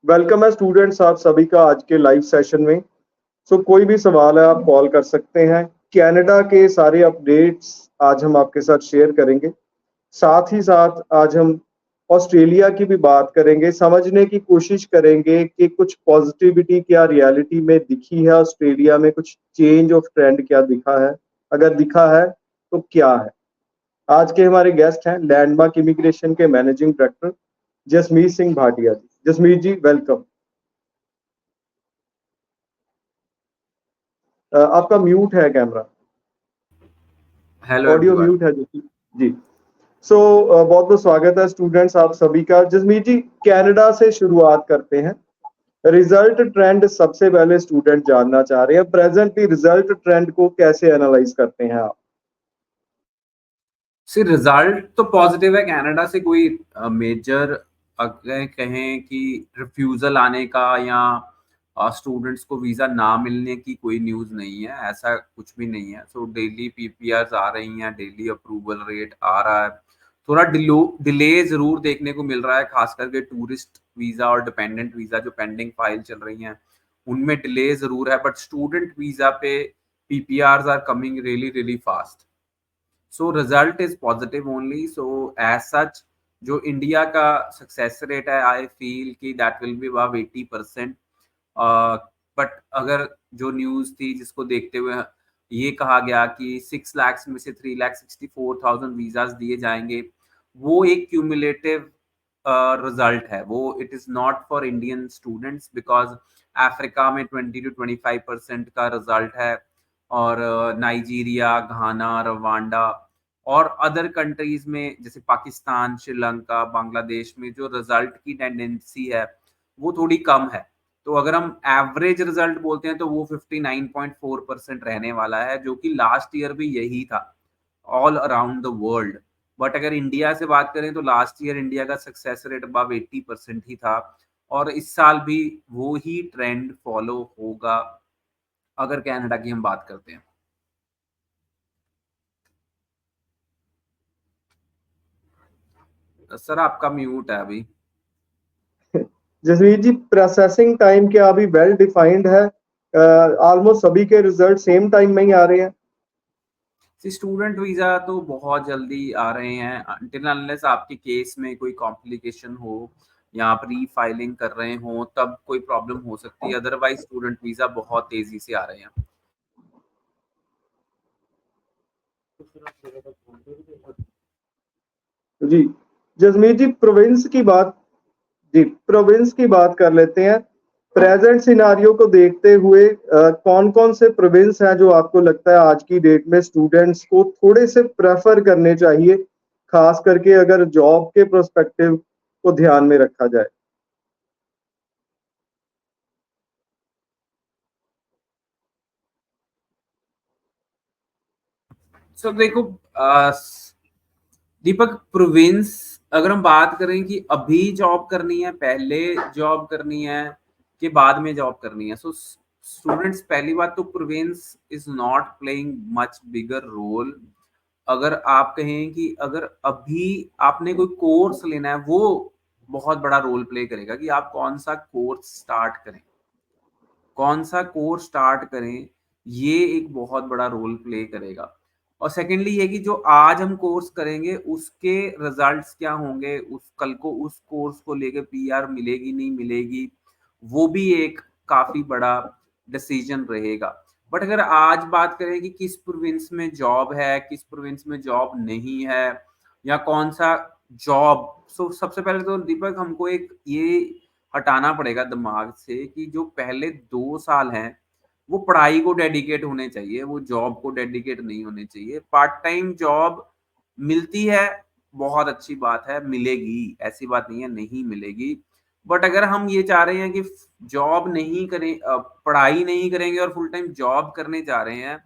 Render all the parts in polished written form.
Welcome है students आप सभी का आज के लाइव सेशन में। कोई भी सवाल है आप कॉल कर सकते हैं। कनाडा के सारे अपडेट्स आज हम आपके साथ शेयर करेंगे। साथ ही साथ आज हम ऑस्ट्रेलिया की भी बात करेंगे, समझने की कोशिश करेंगे कि कुछ पॉजिटिविटी क्या रियलिटी में दिखी है, ऑस्ट्रेलिया में कुछ चेंज ऑफ ट्रेंड क्या दिखा है, अगर दिखा है तो क्या है। आज के हमारे गेस्ट हैं लैंडमार्क इमिग्रेशन के मैनेजिंग डायरेक्टर जसमीत सिंह भाटिया जी। जसमीत जी वेलकम। आपका म्यूट है camera, hello audio everyone. Mute है जी। बहुत बहुत स्वागत है स्टूडेंट्स आप सभी का। जसमीत जी कनाडा से शुरुआत करते हैं। रिजल्ट ट्रेंड सबसे पहले स्टूडेंट जानना चाह रहे हैं, प्रेजेंटली रिजल्ट ट्रेंड को कैसे एनालाइज करते हैं आप। सी रिजल्ट तो पॉजिटिव है। कनाडा से कोई मेजर अगर कहें कि रिफ्यूजल आने का या स्टूडेंट्स को वीज़ा ना मिलने की कोई न्यूज़ नहीं है, ऐसा कुछ भी नहीं है। सो डेली पीपीआर आ रही हैं, डेली अप्रूवल रेट आ रहा है। थोड़ा डिले ज़रूर देखने को मिल रहा है, खास करके टूरिस्ट वीज़ा और डिपेंडेंट वीज़ा जो पेंडिंग फाइल चल रही हैं उनमें डिले ज़रूर है, बट स्टूडेंट वीज़ा पे PPR are coming really really fast. So result is positive only. So as such जो इंडिया का सक्सेस रेट है, आई फील कि that will be above 80%। But अगर जो न्यूज़ थी जिसको देखते हुए ये कहा गया कि 6 लाख में से 3,64,000 वीजाज दिए जाएंगे, वो एक क्यूमुलेटिव रिजल्ट है। वो it is not for Indian students, because Africa में 20 to 25% का रिजल्ट है, और नाइजीरिया, घाना, रवांडा और अदर कंट्रीज में जैसे पाकिस्तान, श्रीलंका, बांग्लादेश में जो रिजल्ट की टेंडेंसी है वो थोड़ी कम है। तो अगर हम एवरेज रिजल्ट बोलते हैं तो वो 59.4% रहने वाला है, जो कि लास्ट ईयर भी यही था all around the world. But अगर इंडिया से बात करें तो लास्ट ईयर इंडिया का सक्सेस रेट अबव 80% ही था, और इस साल भी वो ही ट्रेंड फॉलो होगा अगर कनाडा की हम बात करते हैं। सर आपका म्यूट है अभी। जसमीत जी प्रोसेसिंग टाइम क्या अभी वेल डिफाइंड है? ऑलमोस्ट सभी के रिजल्ट सेम टाइम में ही आ रहे हैं। स्टूडेंट वीजा तो बहुत जल्दी आ रहे हैं, अनटिल अनलेस आपके केस में कोई कॉम्प्लिकेशन हो या आप री फाइलिंग कर रहे हो तब कोई प्रॉब्लम हो सकती है, अदरवाइज स्टूडेंट वीजा बहुत तेजी से आ रहे हैं। जी जसमीत जी प्रोविंस की बात, जी प्रोविंस की बात कर लेते हैं। प्रेजेंट सिनारियो को देखते हुए कौन कौन से प्रोविंस हैं जो आपको लगता है आज की डेट में स्टूडेंट्स को थोड़े से प्रेफर करने चाहिए, खास करके अगर जॉब के प्रोस्पेक्टिव को ध्यान में रखा जाए। सो देखो दीपक, प्रोविंस अगर हम बात करें कि अभी जॉब करनी है, पहले जॉब करनी है कि बाद में जॉब करनी है, सो स्टूडेंट्स पहली बात तो province is not playing much bigger role. अगर आप कहें कि अगर अभी आपने कोई कोर्स लेना है, वो बहुत बड़ा रोल प्ले करेगा कि आप कौन सा कोर्स स्टार्ट करें, कौन सा कोर्स स्टार्ट करें, ये एक बहुत बड़ा रोल प्ले करेगा। और सेकेंडली ये कि जो आज हम कोर्स करेंगे उसके रिजल्ट्स क्या होंगे, उस कल को उस कोर्स को लेके पीआर मिलेगी नहीं मिलेगी, वो भी एक काफी बड़ा डिसीजन रहेगा। बट अगर आज बात करें कि किस प्रोविंस में जॉब है, किस प्रोविंस में जॉब नहीं है, या कौन सा जॉब, सो सबसे पहले तो दीपक हमको एक ये हटाना पड़ेगा दिमाग से कि जो पहले 2 साल हैं वो पढ़ाई को डेडिकेट होने चाहिए, वो जॉब को डेडिकेट नहीं होने चाहिए। पार्ट टाइम जॉब मिलती है, बहुत अच्छी बात है, मिलेगी, ऐसी बात नहीं है नहीं मिलेगी। बट अगर हम ये चाह रहे हैं कि जॉब नहीं करें, पढ़ाई नहीं करेंगे और फुल टाइम जॉब करने जा रहे हैं,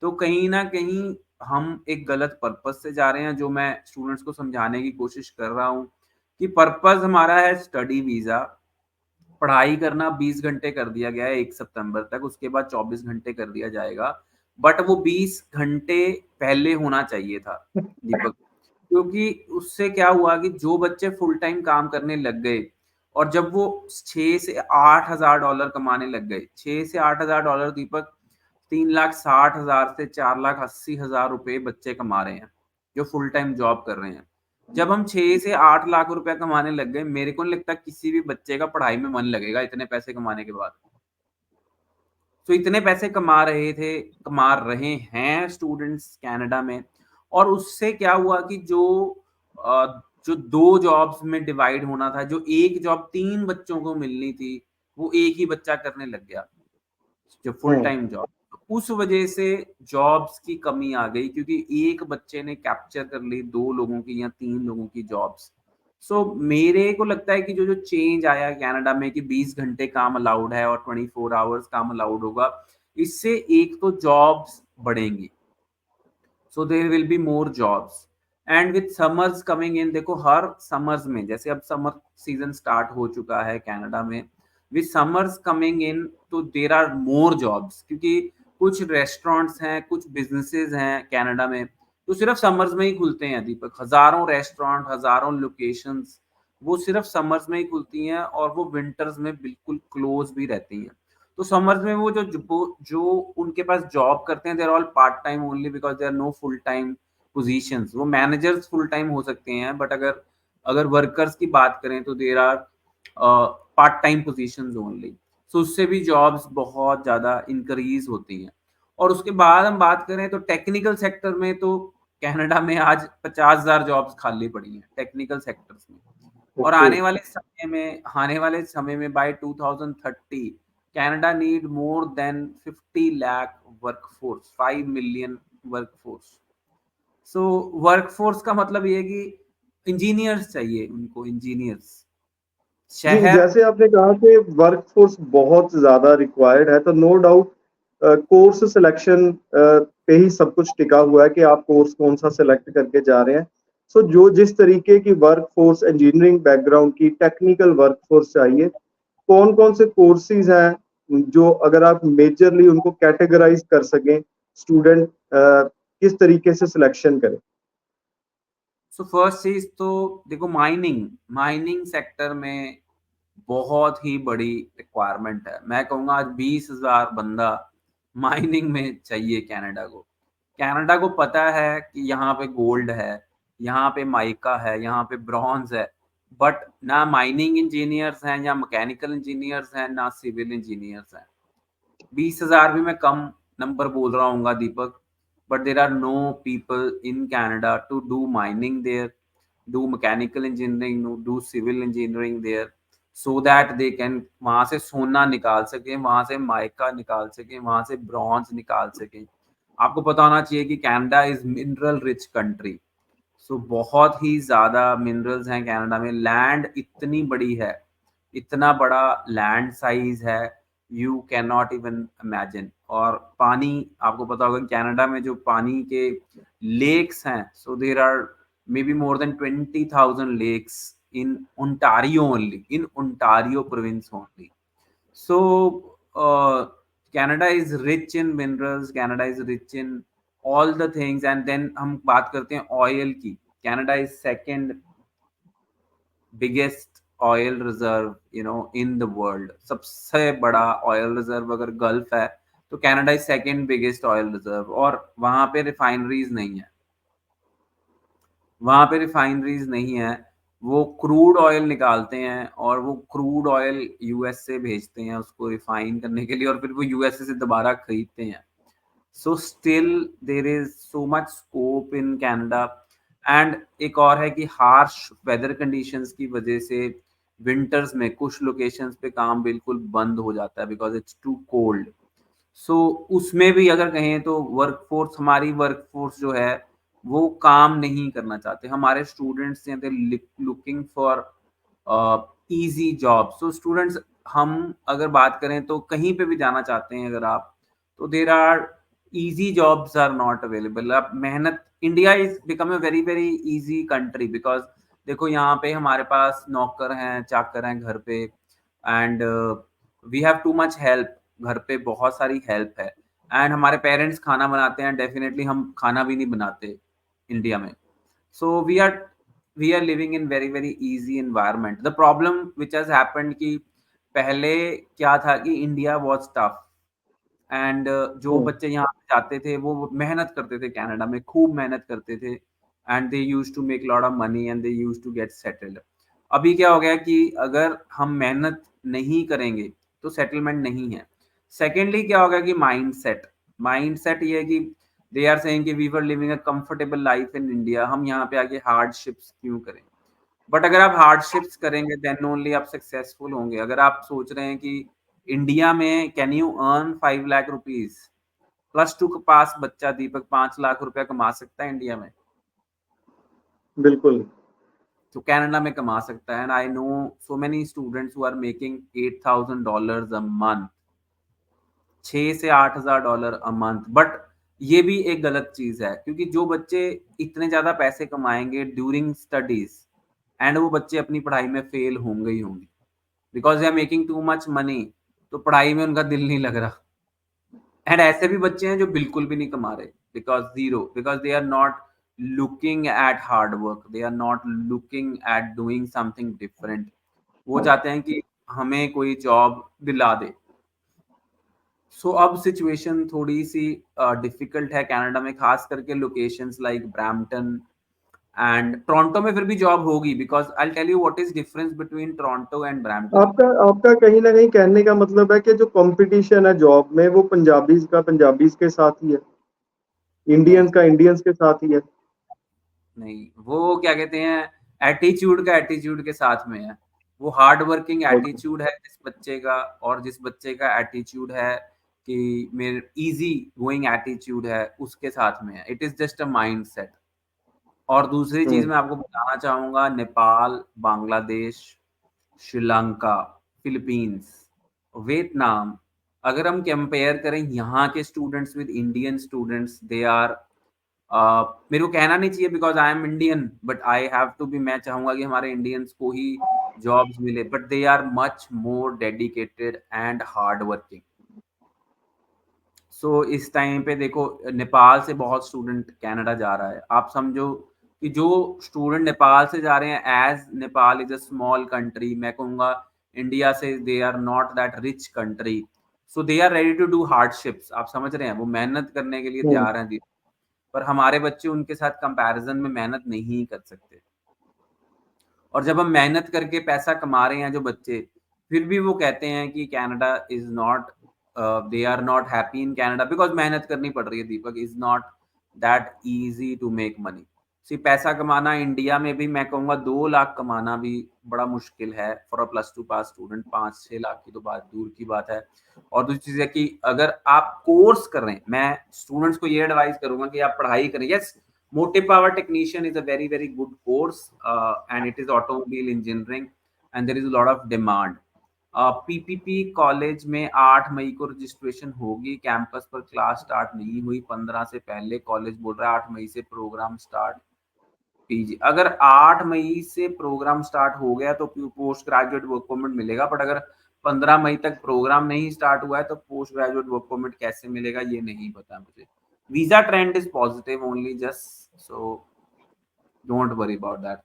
तो कहीं ना कहीं हम एक गलत पर्पस से जा रहे हैं, जो मैं स्टूडेंट्स को समझाने की कोशिश कर रहा हूँ कि पर्पस हमारा है स्टडी वीजा। पढ़ाई करना 20 घंटे कर दिया गया है 1 सितंबर तक, उसके बाद 24 घंटे कर दिया जाएगा। बट वो 20 घंटे पहले होना चाहिए था दीपक, क्योंकि उससे क्या हुआ कि जो बच्चे फुल टाइम काम करने लग गए और जब वो 6 से 8 हज़ार डॉलर कमाने लग गए, 6 से 8 हज़ार डॉलर दीपक 3,60,000 से 4,80,000 रुपए बच्चे कमा रहे हैं, जो फुल टाइम जॉब कर रहे हैं। जब हम 6 से 8 लाख रुपया कमाने लग गए, मेरे को नहीं लगता किसी भी बच्चे का पढ़ाई में मन लगेगा इतने पैसे कमाने के बाद। तो इतने पैसे कमा रहे हैं स्टूडेंट्स कनाडा में। और उससे क्या हुआ कि जो 2 जॉब्स में डिवाइड होना था, जो एक जॉब 3 बच्चों को मिलनी थी, वो एक ही बच्चा करने लग गया, जो फुल हम्म। Time job. उस वजह से जॉब्स की कमी आ गई, क्योंकि एक बच्चे ने कैप्चर कर ली 2 लोगों की या 3 लोगों की जॉब्स। सो मेरे को लगता है कि जो चेंज आया कनाडा में कि 20 घंटे काम अलाउड है और 24 आवर्स काम अलाउड होगा, इससे एक तो जॉब्स बढ़ेंगी, so there will be more jobs. And with summers coming in, देखो हर समर्स में, जैसे अब समर सीजन स्टार्ट हो चुका है कनाडा में, विद समर्स कमिंग इन तो देयर आर मोर जॉब्स, क्योंकि कुछ रेस्टोरेंट्स हैं, कुछ बिजनेसेस हैं कनाडा में, तो सिर्फ समर्स में ही खुलते हैं दीपक। हजारों रेस्टोरेंट, हजारों लोकेशंस वो सिर्फ समर्स में ही खुलती हैं, और वो विंटर्स में बिल्कुल क्लोज भी रहती हैं। तो समर्स में वो जो उनके पास जॉब करते हैं, they are all part time only, because they are no full time positions. वो मैनेजर्स फुल टाइम हो सकते हैं, बट अगर अगर वर्कर्स की बात करें तो there are part time positions only. So उससे भी जॉब्स बहुत ज्यादा इंक्रीज होती हैं। और उसके बाद हम बात करें तो टेक्निकल सेक्टर में, तो कनाडा में आज 50,000 जॉब्स खाली पड़ी हैं टेक्निकल सेक्टर्स में। और ओके। आने वाले समय में by 2030 Canada need more than 50 lakh workforce, 5 million workforce. So workforce का मतलब ये है कि इंजीनियर्स चाहिए उनको, इंजीनियर्स जी, शहर। जैसे आपने कहा कि वर्कफोर्स बहुत ज़्यादा रिक्वायर्ड है, तो नो डाउट कोर्स सिलेक्शन पे ही सब कुछ टिका हुआ है कि आप कोर्स कौन सा सिलेक्ट करके जा रहे हैं। सो जो जिस तरीके की वर्कफोर्स, इंजीनियरिंग बैकग्राउंड की टेक्निकल वर्कफोर्स चाहिए, कौन-कौन से कोर्सेज हैं जो अगर आप मेजरली उनको कैटेगराइज कर सकें, स्टूडेंट किस तरीके से सिलेक्शन करें? सो फर्स्ट चीज तो देखो, माइनिंग माइनिंग सेक्टर में बहुत ही बड़ी रिक्वायरमेंट है। मैं कहूँगा आज 20,000 बंदा माइनिंग में चाहिए कनाडा को। कनाडा को पता है कि यहाँ पे गोल्ड है, यहाँ पे माइका है, यहाँ पे ब्रॉन्ज है, बट ना माइनिंग इंजीनियर्स हैं, या मैकेनिकल इंजीनियर्स हैं, ना सिविल इंजीनियर्स हैं। 20,000 भी मैं कम नंबर बोल रहा हूँ Deepak, but there are no people in Canada to do mining there, do mechanical engineering, do civil engineering there, so that they can वहां से सोना निकाल सके, वहां से माइका निकाल सके, वहां से ब्रॉन्ज निकाल सके। आपको पता होना चाहिए कि Canada is mineral rich country. So बहुत ही ज्यादा मिनरल्स हैं कनाडा में। लैंड इतनी बड़ी है, इतना बड़ा लैंड साइज है, you can not even imagine. और पानी, आपको पता होगा कनाडा में जो पानी के लेक्स हैं, so there are may be more than 20,000 lakes in Ontario only, in Ontario province only. So, Canada is rich in minerals, Canada is rich in all the things, and then हम बात करते हैं oil की। Canada is second biggest oil reserve in the world. सबसे बड़ा oil reserve अगर gulf है, तो Canada is second biggest oil reserve. और वहां पे रिफाइनरीज नहीं है, वहां पे रिफाइनरीज नहीं है। वो क्रूड ऑयल निकालते हैं, और वो क्रूड ऑयल यूएस से भेजते हैं उसको रिफाइन करने के लिए, और फिर वो यूएस से दोबारा खरीदते हैं। So still there is so much scope in Canada. And एक और है कि हार्श वेदर कंडीशंस की वजह से विंटर्स में कुछ लोकेशंस पे काम बिल्कुल बंद हो जाता है, बिकॉज इट्स टू कोल्ड। सो उसमें भी अगर कहें तो वर्कफोर्स, हमारी वर्कफोर्स जो है वो काम नहीं करना चाहते। हमारे स्टूडेंट्स हैं, they looking for easy job. So students, हम अगर बात करें तो कहीं पे भी जाना चाहते हैं अगर आप, तो there are easy jobs are not available. आप मेहनत, India is become a very very easy country, because देखो यहाँ पे हमारे पास नौकर हैं, चाकर हैं घर पे, and we have too much help. घर पे बहुत सारी हेल्प है, एंड हमारे पेरेंट्स खाना बनाते हैं, डेफिनेटली हम खाना भी नहीं बनाते इंडिया में। So we are we are living in very easy environment. The problem which has happened कि पहले क्या था कि इंडिया वाज टफ एंड जो हम्म, बच्चे यहाँ पे जाते थे वो मेहनत करते थे कनाडा में, खूब मेहनत करते थे and they used to make lot of money and they used to get settled. अभी क्या हो गया कि अगर हम मेहनत नहीं करेंगे तो सेटलमेंट नहीं है। सेकेंडली क्या हो गया कि माइंडसेट, माइंडसेट ये है कि दे आर सेइंग कि we were living a comfortable life in India, हम यहाँ पे आके हार्डशिप्स क्यों करें। बट अगर आप हार्डशिप्स करेंगे देन ओनली आप सक्सेसफुल होंगे। अगर आप सोच रहे हैं कि इंडिया में can you earn 5 lakh rupees, +2 के पास बच्चा दीपक 5 लाख रुपया कमा सकता है इंडिया में, बिल्कुल। तो कनाडा में कमा सकता है। And I know so many students who are making $8,000 a month, 6 से 8 हजार डॉलर अ मंथ। बट ये भी एक गलत चीज है क्योंकि जो बच्चे इतने ज्यादा पैसे कमाएंगे ड्यूरिंग स्टडीज एंड वो बच्चे अपनी पढ़ाई में फेल होंगे ही होंगे because they are making too much money, तो पढ़ाई में उनका दिल नहीं लग रहा। एंड ऐसे भी बच्चे हैं जो बिल्कुल भी नहीं कमा रहे, because zero, because they are not looking at hard work, they are not looking at doing something different. वो चाहते हैं कि हमें कोई जॉब दिला दे। सो अब सिचुएशन थोड़ी सी डिफिकल्ट है कनाडा में, खास करके locations like Brampton and Toronto में फिर भी जॉब होगी because I tell you what is difference between Toronto and Brampton. आपका आपका कहीं ना कहीं कहने का मतलब है कि जो कंपटीशन है जॉब में वो पंजाबीज का पंजाबीज के साथ ही है, नहीं इंडियंस का इंडियंस के साथ ही है। नहीं, वो क्या कहते हैं, एटीट्यूड का एटीट्यूड के साथ में है। वो हार्ड वर्किंग ओके। एटीट्यूड है जिस बच्चे का, और जिस बच्चे का एटीट्यूड है कि मेरे इजी गोइंग एटीट्यूड है, उसके साथ में है। It is just a mind set. और दूसरी चीज हम्म। मैं आपको बताना चाहूंगा, नेपाल, बांग्लादेश, श्रीलंका, फिलीपींस, वियतनाम, अगर हम कंपेयर करें यहाँ के students with Indian students, they are मेरे को कहना नहीं चाहिए because I am Indian, but I have to be, मैं चाहूंगा कि हमारे इंडियंस को ही जॉब्स मिले, but they are much more dedicated and hard working. So इस टाइम पे देखो नेपाल से बहुत स्टूडेंट कनाडा जा रहा है। आप समझो कि जो स्टूडेंट नेपाल से जा रहे हैं, as Nepal is a small country, मैं कहूँगा इंडिया से they are not that rich country, so they are ready to do hardships. आप समझ रहे हैं, वो मेहनत करने के लिए हम्म। तैयार हैं। पर हमारे बच्चे उनके साथ कंपैरिजन में मेहनत नहीं कर सकते। और जब हम मेहनत करके पैसा कमा रहे हैं जो बच्चे, फिर भी वो कहते हैं कि Canada is not, they are not happy in Canada because मेहनत करनी पड़ रही है। Deepak, is not that easy to make money. See पैसा कमाना इंडिया में भी, मैं कहूंगा 2 लाख कमाना भी बड़ा मुश्किल है for a +2 pass student. 5-6 lakh की तो बात दूर की बात है। और दूसरी चीज है कि अगर आप कोर्स कर रहे हैं, मैं स्टूडेंट्स को ये एडवाइस करूंगा कि आप पढ़ाई करें। Yes, motive power technician is a very good course, and it is automobile engineering and there is a lot of demand। PPP college में 8 मई को रजिस्ट्रेशन होगी, कैंपस पर क्लास स्टार्ट नहीं हुई 15 से पहले। कॉलेज बोल रहा है 8 मई से प्रोग्राम स्टार्ट। पीजी अगर 8 मई से प्रोग्राम स्टार्ट हो गया तो पोस्ट ग्रेजुएट वर्क परमिट मिलेगा, बट अगर 15 मई तक प्रोग्राम नहीं स्टार्ट हुआ है तो पोस्ट ग्रेजुएट वर्क परमिट कैसे मिलेगा ये नहीं पता मुझे। Visa trend is positive only, just so don't worry about that.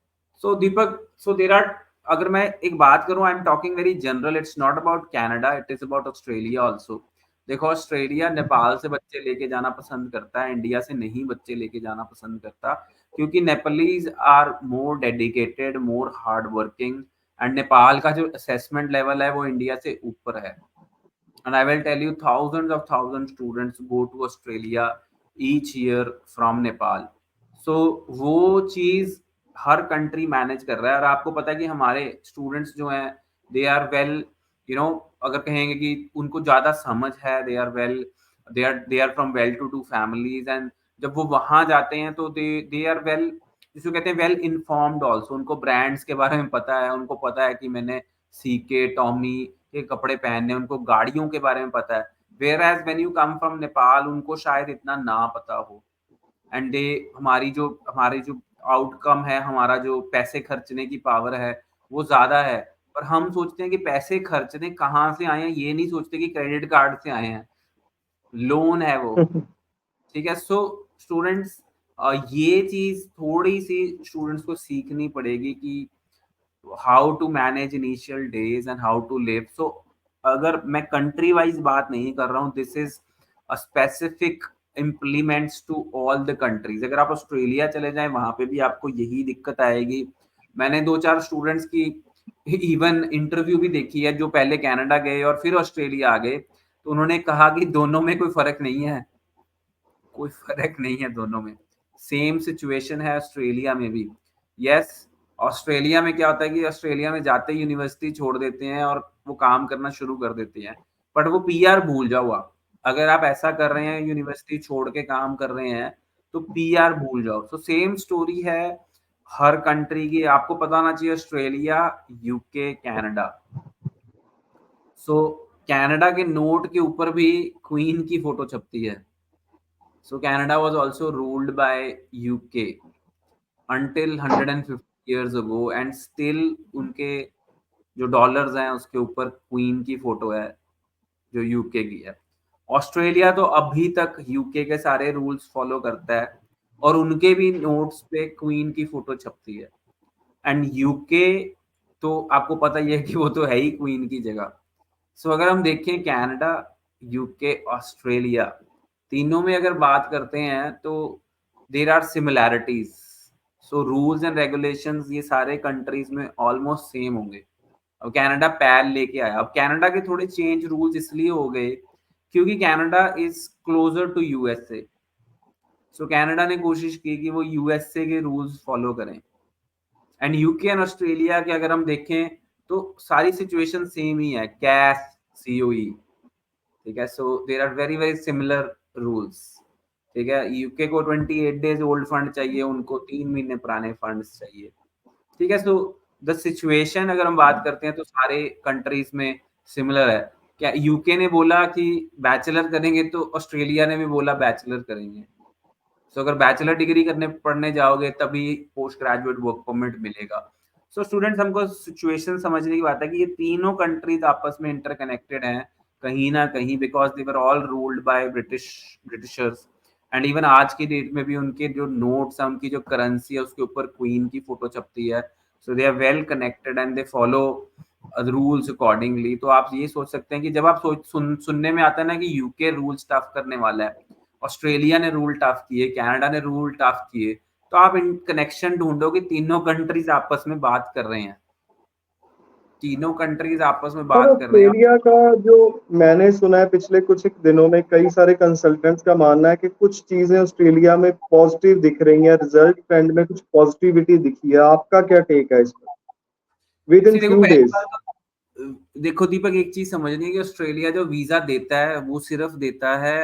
So Deepak, so there are, अगर मैं एक बात करूं, I am talking very general, it's not about Canada, it is about Australia also. देखो ऑस्ट्रेलिया नेपाल से बच्चे लेके जाना पसंद करता है, इंडिया से नहीं बच्चे लेके जाना पसंद करता, क्योंकि Nepalese are more dedicated, more hard working. And Nepal का जो असेसमेंट लेवल है वो इंडिया से ऊपर है। And I will tell you, thousands of thousand students go to Australia each year from Nepal। So वो चीज हर कंट्री मैनेज कर रहा है। और आपको पता है कि हमारे स्टूडेंट्स जो हैं, they are well, you know, अगर कहेंगे कि उनको ज्यादा समझ है, they are well, they are from well to do families. And जब वो वहां जाते हैं तो दे आर वेल, जिसको कहते हैं वेल इन्फॉर्म्ड ऑल्सो। उनको ब्रांड्स के बारे में पता है, उनको पता है कि मैंने सीके, टॉमी के कपड़े पहनने, उनको गाड़ियों के बारे में पता है। Whereas when you come from Nepal, उनको शायद इतना ना पता हो। एंड दे, हमारी जो आउटकम है, हमारा जो पैसे खर्चने की पावर है वो ज्यादा है। पर हम सोचते हैं कि पैसे खर्चने कहाँ से आए हैं, ये नहीं सोचते कि क्रेडिट कार्ड से आए हैं, लोन है वो। ठीक है। सो स्टूडेंट्स, ये चीज थोड़ी सी स्टूडेंट्स को सीखनी पड़ेगी कि how to manage initial days and how to live. So अगर मैं कंट्री वाइज बात नहीं कर रहा हूँ, this is a specific implements to all the countries. अगर आप ऑस्ट्रेलिया चले जाएं वहां पे भी आपको यही दिक्कत आएगी। मैंने 2-4 स्टूडेंट्स की इवन इंटरव्यू भी देखी है जो पहले कनाडा गए और फिर ऑस्ट्रेलिया आ गए, तो उन्होंने कहा कि दोनों में कोई फर्क नहीं है, कोई फर्क नहीं है दोनों में। सेम सिचुएशन है ऑस्ट्रेलिया में भी। यस, ऑस्ट्रेलिया में क्या होता है कि ऑस्ट्रेलिया में जाते ही यूनिवर्सिटी छोड़ देते हैं और वो काम करना शुरू कर देते हैं, बट वो पीआर भूल जाओ आप। अगर आप ऐसा कर रहे हैं, यूनिवर्सिटी छोड़ के काम कर रहे हैं, तो पीआर भूल जाओ। सो सेम स्टोरी है हर कंट्री की। आपको पता होना चाहिए ऑस्ट्रेलिया, यूके, कनाडा। सो कनाडा के नोट के ऊपर भी क्वीन की फोटो छपती है। So Canada was also ruled by UK until 150 years ago and still उनके जो डॉलर्स हैं उसके ऊपर क्वीन की फोटो है जो यूके की है। ऑस्ट्रेलिया तो अभी तक यूके के सारे रूल्स फॉलो करता है और उनके भी नोट्स पे क्वीन की फोटो छपती है। एंड यूके तो आपको पता ही है कि वो तो है ही क्वीन की जगह। सो अगर हम देखें कनाडा, यूके, ऑस्ट्रेलिया, तीनों में अगर बात करते हैं तो there are similarities. So rules and regulations ये सारे कंट्रीज में ऑलमोस्ट सेम होंगे। अब कनाडा पैल लेके आया। अब कनाडा के थोड़े चेंज रूल्स इसलिए हो गए क्योंकि Canada is closer to USA. So Canada ने कोशिश की कि वो यूएसए के रूल्स फॉलो करें। एंड यूके एंड ऑस्ट्रेलिया के अगर हम देखें तो सारी सिचुएशन सेम ही है, कैश, सीओई, ठीक है। So there are very very similar rules, ठीक है। यूके को 28 डेज ओल्ड फंड चाहिए, उनको 3 महीने पुराने फंड्स चाहिए, ठीक है। सो द सिचुएशन अगर हम बात करते हैं तो सारे कंट्रीज में सिमिलर है। क्या यूके ने बोला कि बैचलर करेंगे तो ऑस्ट्रेलिया ने भी बोला बैचलर करेंगे। सो अगर बैचलर डिग्री करने पढ़ने जाओगे तभी पोस्ट ग्रेजुएट वर्क परमिट मिलेगा। सो स्टूडेंट्स, हमको सिचुएशन समझने की बात है कि ये तीनों कंट्रीज आपस में इंटरकनेक्टेड हैं कहीं ना कहीं, because they were all ruled by Britishers. And even आज की डेट में भी उनके जो नोट्स हैं, उनकी जो करेंसी है उसके ऊपर क्वीन की फोटो छपती है। So they are well connected and they follow rules accordingly. तो आप ये सोच सकते हैं कि जब आप सुनने में आता है ना कि यूके रूल्स टफ करने वाला है, ऑस्ट्रेलिया ने रूल टफ किए, कनाडा ने रूल टफ किए, तो आप इन कनेक्शन ढूंढो कि तीनों कंट्रीज आपस में बात कर रहे हैं, तीनों कंट्रीज आपस में पर बात कर रहे हैं। ऑस्ट्रेलिया का जो मैंने सुना है पिछले कुछ एक दिनों में, कई सारे कंसल्टेंट्स का मानना है कि कुछ चीजें ऑस्ट्रेलिया में पॉजिटिव दिख रही हैं, रिजल्ट ट्रेंड में कुछ पॉजिटिविटी दिखी है। आपका क्या टेक है इस पर विद इन देखो फ्यू पहली डेज? बात तो देखो दीपक, एक चीज समझनी है कि ऑस्ट्रेलिया जो वीजा देता है वो सिर्फ देता है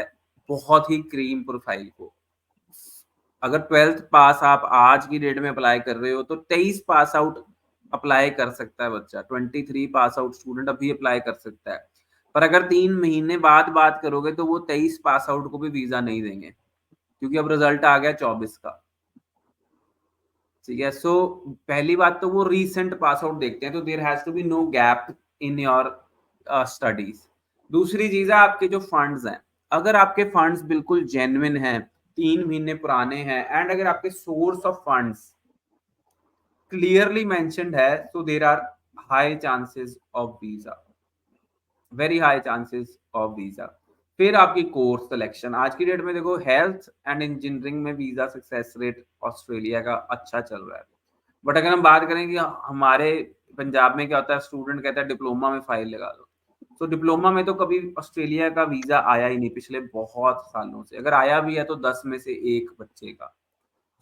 बहुत ही क्रीम प्रोफाइल को। अगर 12th पास आप आज की डेट में अप्लाई कर रहे हो तो 23 पास आउट अप्लाई कर सकता है बच्चा, 23 पास आउट स्टूडेंट अभी अप्लाई कर सकता है। पर अगर 3 महीने बाद बात करोगे तो वो 23 पास आउट को भी वीजा नहीं देंगे क्योंकि अब रिजल्ट आ गया 24 का, ठीक है। सो पहली बात तो वो रीसेंट पास आउट देखते हैं, तो there has to be no gap in your studies. दूसरी चीज है आपके जो फंड्स हैं, अगर आपके फंड्स बिल्कुल जेन्युइन हैं, 3 महीने पुराने हैं, एंड अगर आपके source of funds clearly mentioned है, तो there are high chances of visa, very high chances of visa. फिर आपकी कोर्स सिलेक्शन, आज की डेट में देखो हेल्थ एंड इंजीनियरिंग में वीजा सक्सेस रेट ऑस्ट्रेलिया का अच्छा चल रहा है। बट अगर हम बात करें कि हमारे पंजाब में क्या होता है, स्टूडेंट कहता है डिप्लोमा में फाइल लगा दो, तो डिप्लोमा में तो कभी ऑस्ट्रेलिया का वीजा आया ही नहीं पिछले बहुत सालों से। अगर आया भी है तो 10 में से एक बच्चे का।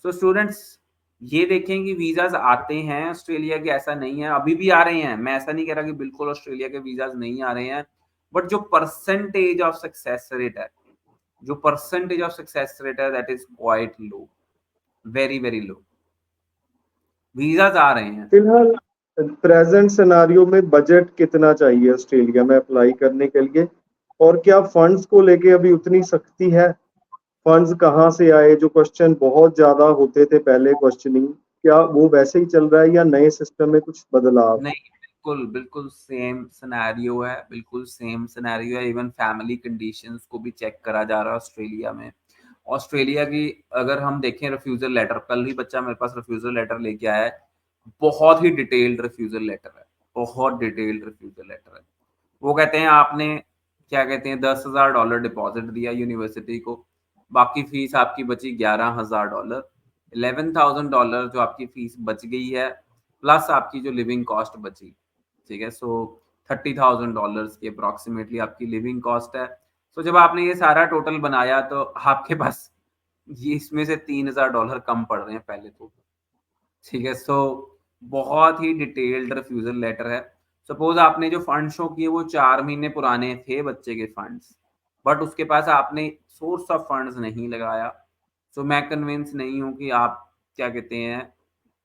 सो स्टूडेंट्स ये देखें कि वीजाज आते हैं ऑस्ट्रेलिया के, ऐसा नहीं है, अभी भी आ रहे हैं। मैं ऐसा नहीं कह रहा कि बिल्कुल ऑस्ट्रेलिया के वीजाज नहीं आ रहे हैं, बट जो परसेंटेज ऑफ सक्सेस रेट है, जो परसेंटेज ऑफ सक्सेस रेट है, that is quite low, very very low. Visas आ रहे हैं। फिलहाल प्रेजेंट सिनारियो में बजट कितना चाहिए ऑस्ट्रेलिया में अप्लाई करने के लिए, और क्या फंड्स को लेके अभी उतनी सख्ती है? फंड्स कहाँ से आए? जो क्वेश्चन बहुत ज्यादा होते थे पहले क्वेश्चनिंग, क्या वो वैसे ही चल रहा है या नए सिस्टम में कुछ बदलाव? नहीं, बिल्कुल बिल्कुल सेम सिनेरियो है, बिल्कुल सेम सिनेरियो है। इवन फैमिली कंडीशंस को भी चेक करा जा रहा है ऑस्ट्रेलिया में। ऑस्ट्रेलिया की अगर हम देखें रिफ्यूजल लेटर, कल ही बच्चा मेरे पास रिफ्यूजल लेटर लेके आया है, बहुत ही डिटेल्ड रिफ्यूजल लेटर है, बहुत डिटेल्ड रिफ्यूजल लेटर है। वो कहते हैं आपने क्या कहते हैं $10,000 डिपॉजिट दिया यूनिवर्सिटी को, बाकी फीस आपकी बची $11,000, $11,000 जो आपकी फीस बच गई है, प्लस आपकी जो लिविंग कॉस्ट बची, ठीक है। सो $30,000 की अप्रॉक्सीमेटली आपकी लिविंग कॉस्ट है। सो जब आपने ये सारा टोटल बनाया तो आपके पास ये इसमें से $3,000 कम पड़ रहे हैं पहले तो, ठीक है। सो बहुत ही डिटेल्ड रिफ्यूजल लेटर है। सपोज आपने जो फंड शो किए वो 4 महीने पुराने थे बच्चे के फंड्स, बट उसके पास आपने सोर्स ऑफ फंड्स नहीं लगाया। सो मैं कन्विंस नहीं हूँ कि आप क्या कहते हैं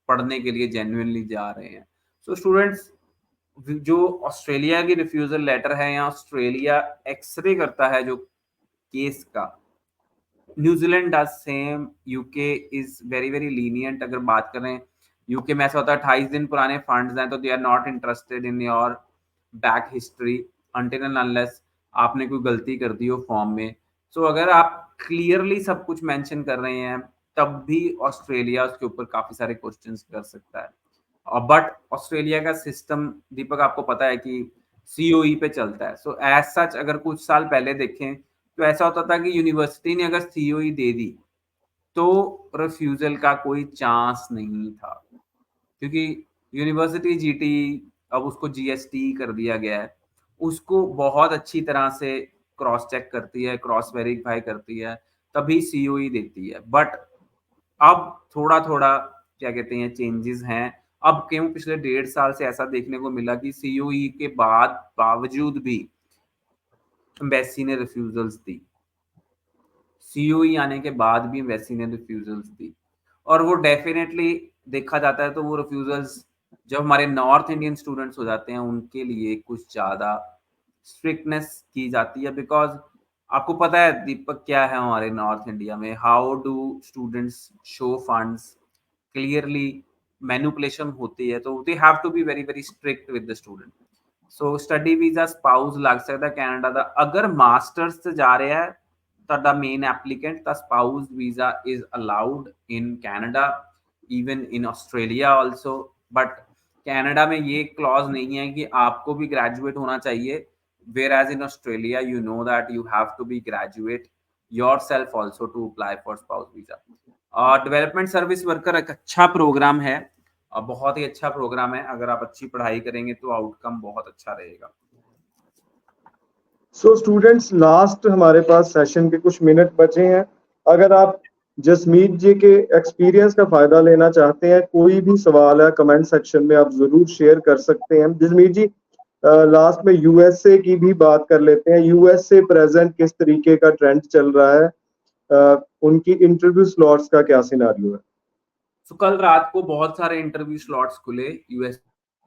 पढ़ने के लिए जेन्युइनली जा रहे हैं। सो स्टूडेंट्स, जो ऑस्ट्रेलिया की रिफ्यूजल लेटर है या ऑस्ट्रेलिया एक्सरे करता है जो केस का, New Zealand does same, UK is very very lenient. अगर बात करें यूके में ऐसा होता है 28 दिन पुराने फंड्स हैं तो they are not interested in your back history until and unless आपने कोई गलती कर दी हो फॉर्म में। सो अगर आप क्लियरली सब कुछ मेंशन कर रहे हैं तब भी ऑस्ट्रेलिया उसके ऊपर काफी सारे क्वेश्चंस कर सकता है। बट ऑस्ट्रेलिया का सिस्टम दीपक आपको पता है कि सीओई पे चलता है। सो एज सच अगर कुछ साल पहले देखें तो ऐसा होता था कि यूनिवर्सिटी ने अगर सीओई दे दी तो रिफ्यूजल का कोई चांस नहीं था, क्योंकि यूनिवर्सिटी जीटी, अब उसको जीएसटी कर दिया गया है, उसको बहुत अच्छी तरह से क्रॉस चेक करती है, क्रॉस वेरीफाई करती है, तभी सीओई देती है। बट अब थोड़ा थोड़ा क्या कहते हैं चेंजेस हैं। अब क्यों पिछले 1.5 साल से ऐसा देखने को मिला कि सीओई के बाद बावजूद भी एम्बेसी ने रिफ्यूजल्स दी, सीओई आने के बाद भी एम्बेसी ने रिफ्यूजल्स दी। और वो डेफिनेटली देखा जाता है तो वो रिफ्यूजल्स जब हमारे नॉर्थ इंडियन स्टूडेंट्स हो जाते हैं उनके लिए कुछ ज़्यादा स्ट्रिक्टनेस की जाती है। बिकॉज आपको पता है दीपक क्या है हमारे नॉर्थ इंडिया में, how do students show funds clearly, manipulation होती है तो they have to be very very strict with the student. So study visa spouse ਲੱਗ ਸਕਦਾ ਕੈਨੇਡਾ ਦਾ, ਅਗਰ ਮਾਸਟਰਸ ਤੇ ਜਾ ਰਿਹਾ ਹੈ ਤੁਹਾਡਾ ਮੇਨ ਐਪਲੀਕੈਂਟ ਤਾਂ spouse visa is allowed in Canada, even in Australia also. But Canada में ये क्लॉज नहीं है कि आपको भी ग्रेजुएट होना चाहिए, whereas in Australia you know that you have to be graduate your self also to apply for spouse visa. Development service worker एक अच्छा प्रोग्राम है, बहुत ही अच्छा प्रोग्राम है। अगर आप अच्छी पढ़ाई करेंगे तो आउटकम बहुत अच्छा रहेगा। सो स्टूडेंट्स, लास्ट हमारे पास सेशन के कुछ मिनट बचे हैं। अगर आप जसमीत जी के एक्सपीरियंस का फायदा लेना चाहते हैं, कोई भी सवाल है कमेंट सेक्शन में आप जरूर शेयर कर सकते हैं। जसमीत जी, लास्ट में यूएसए की भी बात कर लेते हैं। यूएसए प्रेजेंट किस तरीके का ट्रेंड चल रहा है, उनकी इंटरव्यू स्लॉट्स का क्या सिनारियो है? तो कल रात को बहुत सारे इंटरव्यू स्लॉट्स खुले यूएस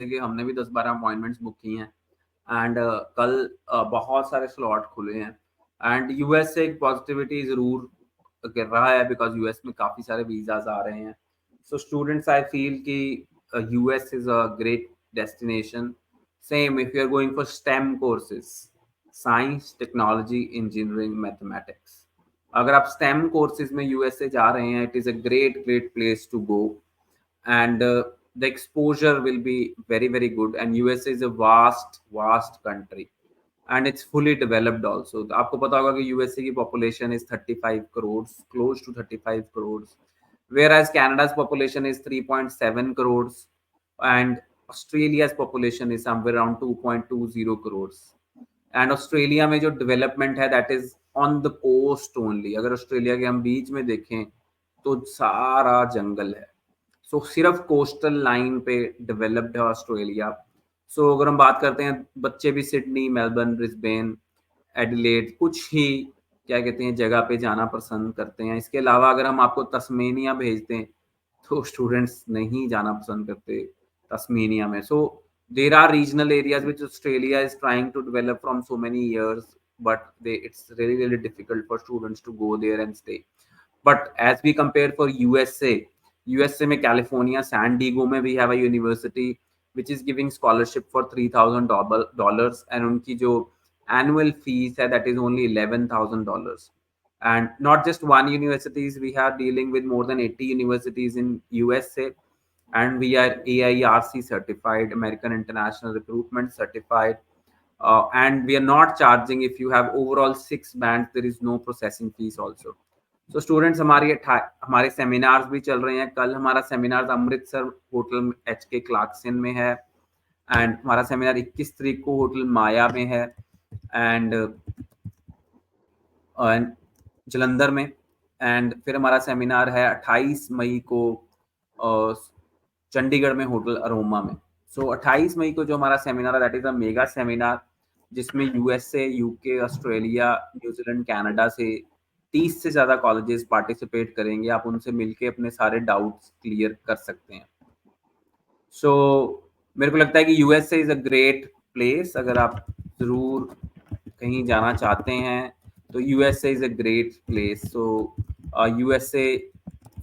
के, हमने भी 10-12 अपॉइंटमेंट्स बुक की हैं एंड कल बहुत सारे स्लॉट खुले हैं। एंड यूएस से एक पॉजिटिविटी जरूर गिर रहा है बिकॉज यूएस में काफ़ी सारे वीज़ाज आ रहे हैं। सो स्टूडेंट्स आई फील कि US is a great destination. Same if you are going for STEM courses, science technology engineering mathematics, अगर आप स्टेम कोर्सेज में यूएसए जा रहे हैं it is a great great place to go and the exposure will be very very good। and USA is a vast country and it's fully developed also। तो आपको पता होगा कि यूएसए की population is 35 crores, close to 35 crores, whereas Canada's population is 3.7 crores and Australia's population is somewhere around 2.20 crores। And Australia में जो development है that is on the coast only. अगर ऑस्ट्रेलिया के हम बीच में देखें तो सारा जंगल है। सो सिर्फ कोस्टल लाइन पे डेवलप्ड है ऑस्ट्रेलिया। सो अगर हम बात करते हैं बच्चे भी सिडनी, मेलबर्न, ब्रिस्बेन, एडिलेड कुछ ही क्या कहते हैं जगह पे जाना पसंद करते हैं। इसके अलावा अगर हम आपको तस्मेनिया भेज दें तो स्टूडेंट्स नहीं जाना पसंद करते तस्मेनिया में। सो there are regional areas which Australia is trying to develop from so many years, but it's really really difficult for students to go there and stay। but as we compare for USA में California San डिगो में we have a university which is giving scholarship for $3,000 and उनकी जो annual fees है that is only $11,000। and not just one universities. We are dealing with more than 80 universities in USA, and we are AIRC certified, American International Recruitment certified. And we are not charging if you have overall 6 bands, there is no processing fees also. So students हमारे seminars भी चल रहे हैं. कल हमारा seminar Amritsar hotel HK Clarkson में है, and हमारा सेमिनार 21 तारीख को होटल माया में है, एंड जलंधर में, एंड फिर हमारा सेमिनार है 28 मई को चंडीगढ़ में होटल अरोमा में. सो 28 मई को जो हमारा सेमिनार है, that is a mega seminar, जिसमें USA, UK, Australia, New Zealand, Canada से 30 से ज्यादा कॉलेजेस पार्टिसिपेट करेंगे. आप उनसे मिलके अपने सारे डाउट्स क्लियर कर सकते हैं. सो मेरे को लगता है कि USA is a great place. अगर आप जरूर कहीं जाना चाहते हैं तो USA is a great place. So USA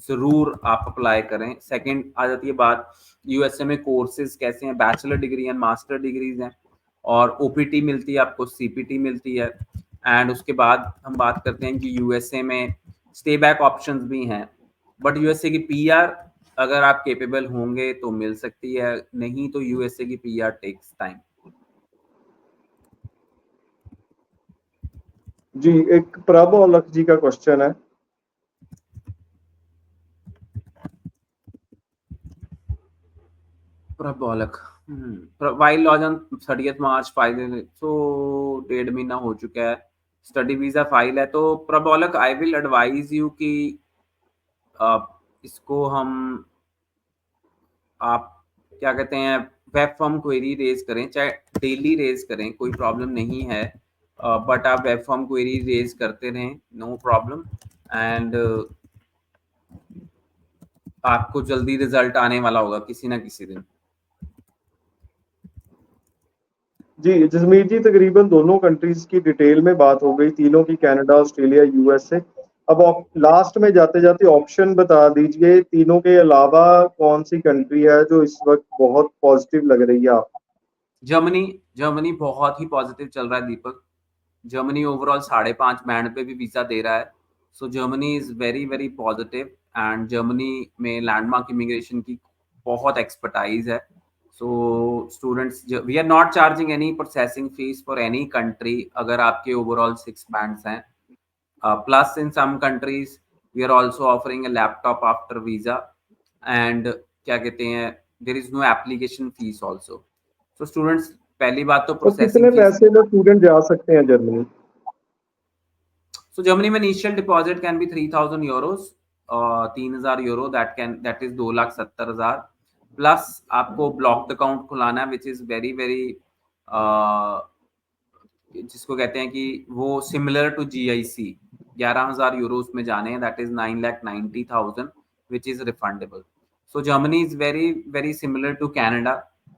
जरूर आप अप्लाई करें. सेकंड आ जाती है बात, USA में कोर्सेज कैसे हैं. Bachelor degree and master degrees हैं, और OPT मिलती है आपको, CPT मिलती है. एंड उसके बाद हम बात करते हैं कि USA में स्टे बैक ऑप्शंस भी हैं, बट USA की PR अगर आप केपेबल होंगे तो मिल सकती है, नहीं तो USA की PR टेक्स टाइम. जी, एक प्रभ औलख जी का क्वेश्चन है. Prabh Aulakh, while lodge on 30 March file, so 1.5 महीना हो चुका है. स्टडी वीजा फाइल है. तो प्रभ Aulakh, I will advise you कि इसको आप क्या कहते हैं, वेब फॉर्म क्वेरी रेज करें, चाहे डेली रेज करें, कोई प्रॉब्लम नहीं है, बट आप वेब फॉर्म क्वेरी रेज करते रहें, नो प्रॉब्लम. एंड आपको जल्दी रिजल्ट आने वाला होगा किसी ना किसी दिन. जी जसमीत जी, तकरीबन दोनों कंट्रीज की डिटेल में बात हो गई, तीनों की, कनाडा, ऑस्ट्रेलिया, USA. अब लास्ट में जाते जाते ऑप्शन बता दीजिए, तीनों के अलावा कौन सी कंट्री है जो इस वक्त बहुत पॉजिटिव लग रही है आप? जर्मनी बहुत ही पॉजिटिव चल रहा है दीपक. जर्मनी ओवरऑल 5.5 बैंड पे भी वीजा दे रहा है. So Germany is very very positive, and Germany में लैंडमार्क इमिग्रेशन की बहुत एक्सपर्टाइज है. So students, we are not charging any processing fees for any country अगर आपके ओवरऑल 6 बैंड्स हैं. Plus in some countries we are also offering a laptop after visa, and क्या कहते हैं, there is no application fees also. So students, पहली बात तो तो प्रोसेसिंग कितने फीस. पैसे में स्टूडेंट जा सकते हैं जर्मनी? So Germany में initial deposit can be 3,000 euros, 3,000 euro, that is 2,70,000, plus आपको ब्लॉक्ड अकाउंट खुलाना है, which is very very जिसको कहते हैं कि वो सिमिलर टू GIC, 11,000 यूरो में जाने हैं, that is 9,90,000, which is refundable. So Germany is very very similar to Canada,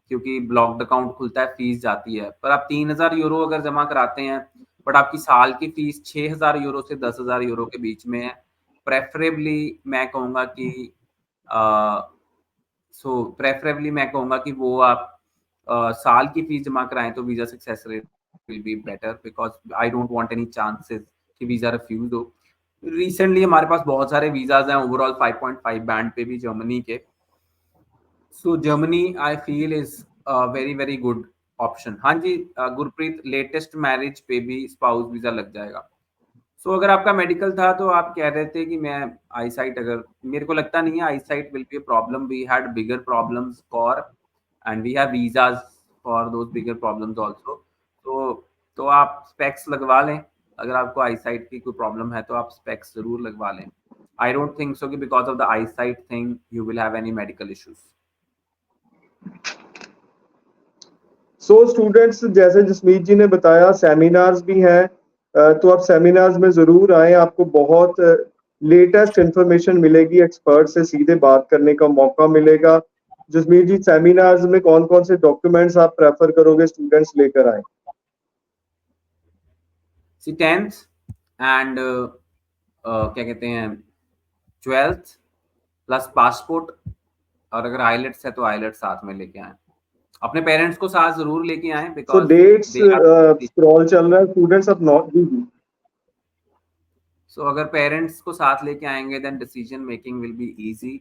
क्योंकि ब्लॉक्ड अकाउंट खुलता है, फीस जाती है. पर आप 3,000 यूरो अगर जमा कराते हैं, बट आपकी साल की फीस 6,000 यूरो से 10,000 यूरो के बीच में है. प्रेफरेबली मैं कहूँगा कि वो आप साल की फीस जमा कराएं तो visa success rate will be better, because I don't want any chances कि वीजा रिफ्यूज हो. रिसेंटली हमारे पास बहुत सारे वीजाज हैं ओवरऑल 5.5 बैंड पे भी जर्मनी के. So Germany I feel is very very good option. हाँ जी गुरप्रीत, लेटेस्ट मैरिज पे भी स्पाउस वीजा लग जाएगा. सो अगर आपका मेडिकल था तो आप कह रहे थे कि मैं आईसाइट, अगर मेरे को लगता नहीं है eyesight will be a problem. We had bigger problems for, and we have visas for those bigger problems also. तो आप स्पेक्स लगवा लें. अगर आपको आईसाइट की कोई प्रॉब्लम है तो आप स्पेक्स जरूर लगवा लें. आई डोंट थिंक सो कि because of the eyesight thing you will have any medical issues. So students, जैसे जसमीत जी ने बताया, सेमिनार्स भी हैं, तो आप सेमिनार्स में जरूर आए, आपको बहुत लेटेस्ट इंफॉर्मेशन मिलेगी, एक्सपर्ट से सीधे बात करने का मौका मिलेगा. जसमीत जी, सेमिनार्स में कौन कौन से डॉक्यूमेंट्स आप प्रेफर करोगे स्टूडेंट्स लेकर आए? सी 10th एंड क्या कहते हैं 12th प्लस पासपोर्ट, और अगर आइलेट्स है तो आइलेट्स साथ में लेके आए. अपने पेरेंट्स को साथ जरूर लेके आए, सो बिकॉज डेट्स स्क्रॉल चल रहा है स्टूडेंट्स, अब नॉट जी. सो अगर पेरेंट्स को साथ लेके आएंगे then decision making will be easy.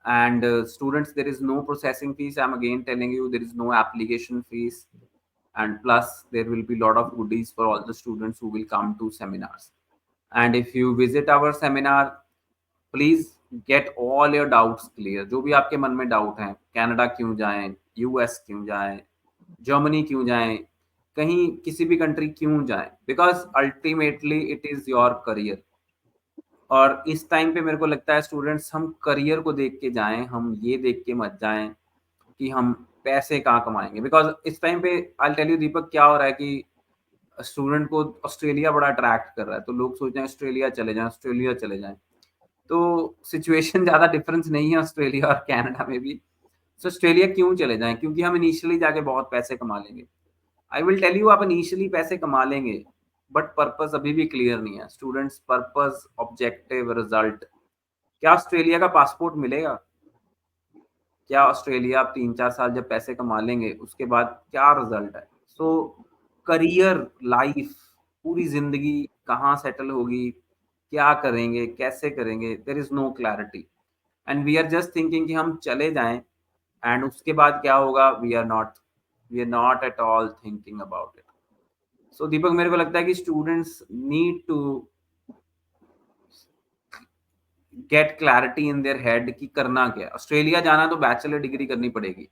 And students, there is no processing fees. I'm again telling you, there is no application fees, and plus there will be a lot of goodies for all the students who will come to seminars. And if you visit our seminar, please get all your doubts clear. जो भी आपके मन में doubt हैं, Canada क्यों जाएं, US क्यों जाएं, जर्मनी क्यों जाएं, कहीं किसी भी कंट्री क्यों जाएं, because ultimately it is your career. और इस टाइम पे मेरे को लगता है स्टूडेंट्स, हम करियर को देख के जाएं, हम ये देख के मत जाएं कि हम पैसे कहाँ कमाएंगे. बिकॉज इस टाइम पे आई टेल यू दीपक, क्या हो रहा है कि स्टूडेंट को ऑस्ट्रेलिया बड़ा अट्रैक्ट कर रहा है, तो लोग सोच रहे हैं ऑस्ट्रेलिया चले जाएं, ऑस्ट्रेलिया चले जाएं. तो सिचुएशन ज़्यादा डिफरेंस नहीं है ऑस्ट्रेलिया और कनाडा में भी. सो ऑस्ट्रेलिया क्यों चले जाएं, क्योंकि हम इनिशियली जाके बहुत पैसे कमा लेंगे. आई विल टेल यू, आप इनिशियली पैसे कमा लेंगे, बट पर्पस अभी भी क्लियर नहीं है. Students, purpose, objective, result. क्या ऑस्ट्रेलिया का पासपोर्ट मिलेगा? क्या ऑस्ट्रेलिया आप 3-4 साल जब पैसे कमा लेंगे उसके बाद क्या रिजल्ट है? सो करियर, लाइफ, पूरी जिंदगी कहाँ सेटल होगी, क्या करेंगे, कैसे करेंगे, there is no clarity. And we are just thinking कि हम चले जाएं एंड उसके बाद क्या होगा, we are not at all thinking about it. So Deepak, मेरे को लगता है कि students need to get clarity in their head कि करना क्या है. ऑस्ट्रेलिया जाना तो बैचलर डिग्री करनी पड़ेगी.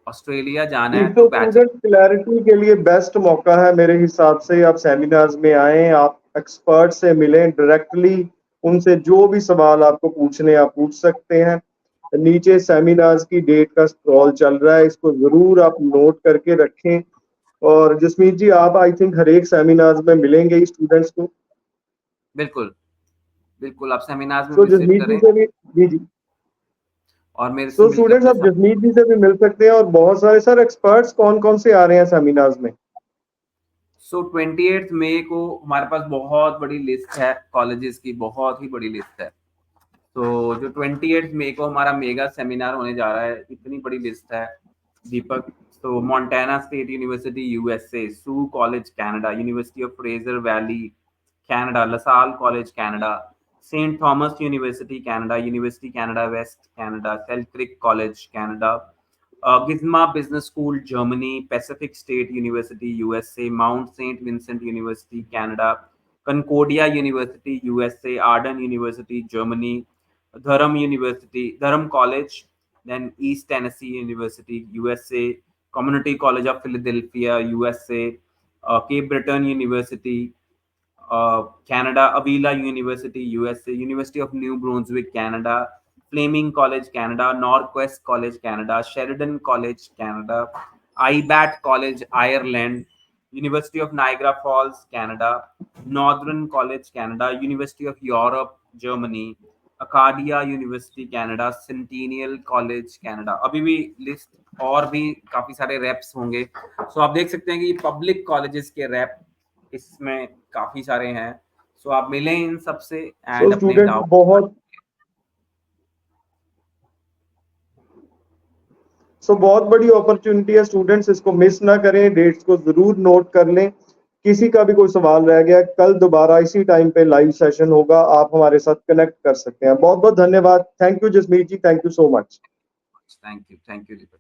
ऑस्ट्रेलिया जाना है तो तो बैचलर. स्टूडेंट क्लैरिटी के लिए बेस्ट मौका है मेरे हिसाब से, आप सेमिनार्स में आए, आप एक्सपर्ट से मिलें डायरेक्टली, उनसे जो भी सवाल आपको पूछने आप पूछ सकते हैं. नीचे सेमिनार्स की डेट का स्क्रॉल चल रहा है, इसको जरूर आप नोट करके रखें. और जसमीत जी, आप आई थिंक हर एक सेमिनार्स में मिलेंगे ही स्टूडेंट्स को. बिल्कुल बिल्कुल, आप सेमिनार्स में तो विजिट जसमीत जी करें से भी, जी जी, और मेरे से तो मिलकर स्टूडेंट्स आप अपने. जसमीत जी से भी मिल सकते हैं. और बहुत सारे सर एक्सपर्ट्स कौन कौन से आ रहे हैं सेमिनार्स में? सो 28 मई को हमारे पास बहुत बड़ी लिस्ट है कॉलेजेस की, बहुत ही बड़ी लिस्ट है. तो जो 28 मई को हमारा मेगा सेमिनार होने जा रहा है, इतनी बड़ी लिस्ट है दीपक. तो मोंटाना स्टेट यूनिवर्सिटी यूएसए, सू College Canada, University of Fraser Valley Canada, LaSalle College Canada, Saint Thomas University Canada, University Canada West Canada, Selkirk College Canada, Gisma Business School Germany, Pacific State University USA, Mount Saint Vincent University Canada, Concordia University USA, Arden University Germany, Durham College, then East Tennessee University, USA, Community College of Philadelphia, USA, Cape Breton University, Canada, Avila University, USA, University of New Brunswick, Canada, Fleming College, Canada, Northwest College, Canada, Sheridan College, Canada, IBAT College, Ireland, University of Niagara Falls, Canada, Northern College, Canada, University of Europe, Germany, Acadia university Canada, centennial college Canada. अभी भी list और भी काफी सारे raps होंगे. सो आप देख सकते हैं कि पब्लिक कॉलेजेस के रैप इसमें काफी सारे हैं. सो आप मिलें इन सबसे एंड अपने स्टूडेंट डाउट. बहुत बड़ी अपॉर्चुनिटी है स्टूडेंट्स, इसको मिस ना करें. डेट्स को जरूर नोट कर लें. किसी का भी कोई सवाल रह गया, कल दोबारा इसी टाइम पे लाइव सेशन होगा, आप हमारे साथ कनेक्ट कर सकते हैं. बहुत बहुत धन्यवाद. Thank you Jasmeet ji, thank you so much. Thank you Deepak.